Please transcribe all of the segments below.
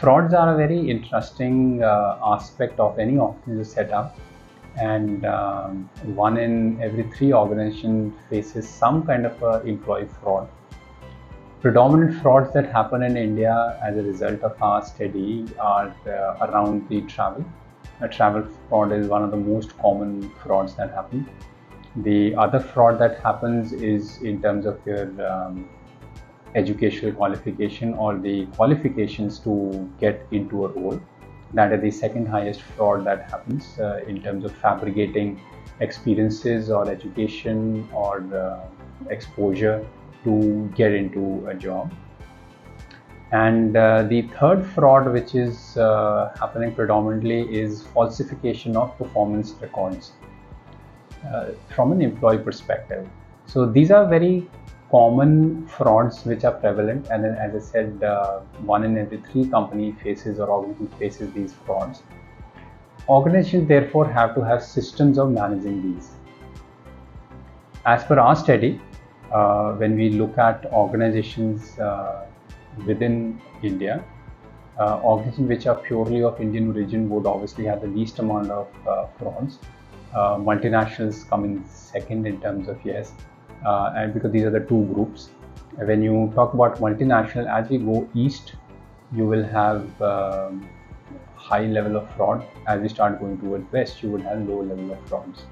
Frauds are a very interesting aspect of any organization setup, and 1 in every 3 organizations faces some kind of employee fraud. Predominant frauds that happen in India as a result of our study are around the travel. Travel fraud is one of the most common frauds that happen. The other fraud that happens is in terms of your educational qualification or the qualifications to get into a role. That is the second highest fraud that happens in terms of fabricating experiences or education or exposure to get into a job. And the third fraud, which is happening predominantly, is falsification of performance records from an employee perspective. So these are very common frauds which are prevalent, and then, as I said, 1 in every 3 company faces or organization faces these frauds. Organizations therefore have to have systems of managing these. As per our study, when we look at organizations within India, organizations which are purely of Indian origin would obviously have the least amount of frauds. Multinationals come in second in terms of yes, and because these are the two groups. When you talk about multinational, as we go east, you will have high level of fraud. As we start going towards west, you would have low level of frauds.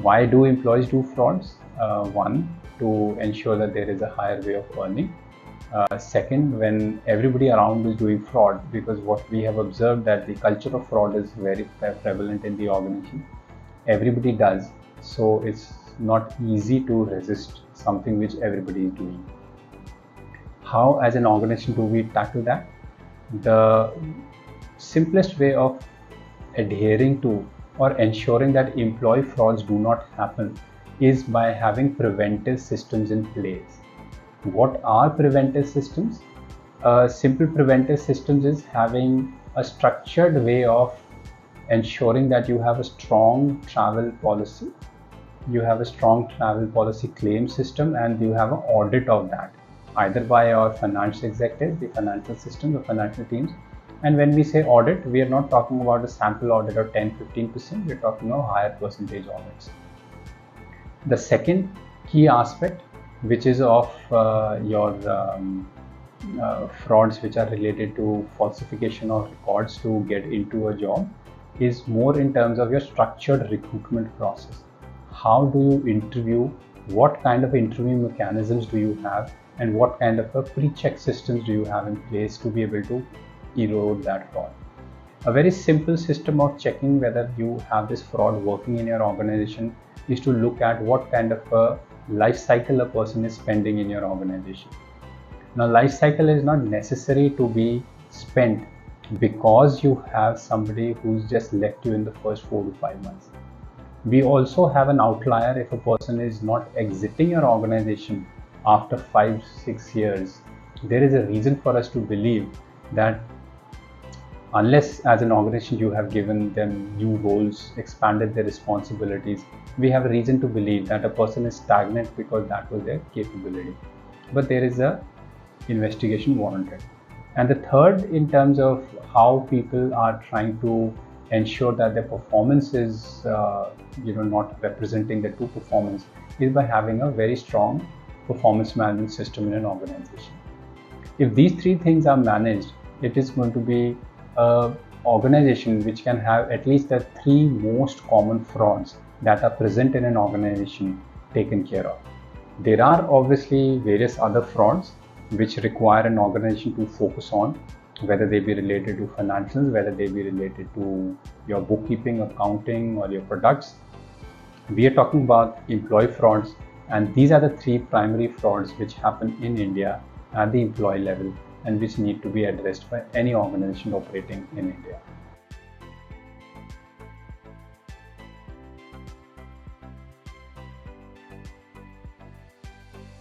Why do employees do frauds? One, to ensure that there is a higher way of earning. Second, when everybody around is doing fraud, because what we have observed that the culture of fraud is very prevalent in the organization. Everybody does, so it's not easy to resist something which everybody is doing. How, as an organization, do we tackle that? The simplest way of adhering to or ensuring that employee frauds do not happen is by having preventive systems in place. What are preventive systems? Simple preventive systems is having a structured way of ensuring that you have a strong travel policy, you have a strong travel policy claim system, and you have an audit of that, either by our finance executives, the financial systems or financial teams. And when we say audit, we are not talking about a sample audit of 10-15%, we're talking about higher percentage audits. The second key aspect, which is of your frauds which are related to falsification of records to get into a job, is more in terms of your structured recruitment process. How do you interview? What kind of interview mechanisms do you have? And what kind of a pre-check systems do you have in place to be able to erode that fraud? A very simple system of checking whether you have this fraud working in your organization is to look at what kind of a life cycle a person is spending in your organization. Now, life cycle is not necessary to be spent because you have somebody who's just left you in the first 4 to 5 months. We also have an outlier if a person is not exiting your organization after 5-6 years. There is a reason for us to believe that unless as an organization you have given them new roles, expanded their responsibilities, we have a reason to believe that a person is stagnant because that was their capability. But there is a investigation warranted. And the third, in terms of how people are trying to ensure that their performance is not representing the true performance, is by having a very strong performance management system in an organization. If these 3 things are managed, it is going to be an organization which can have at least the 3 most common frauds that are present in an organization taken care of. There are obviously various other frauds which require an organization to focus on, whether they be related to financials, whether they be related to your bookkeeping, accounting, or your products. We are talking about employee frauds, and these are the 3 primary frauds which happen in India at the employee level and which need to be addressed by any organization operating in India.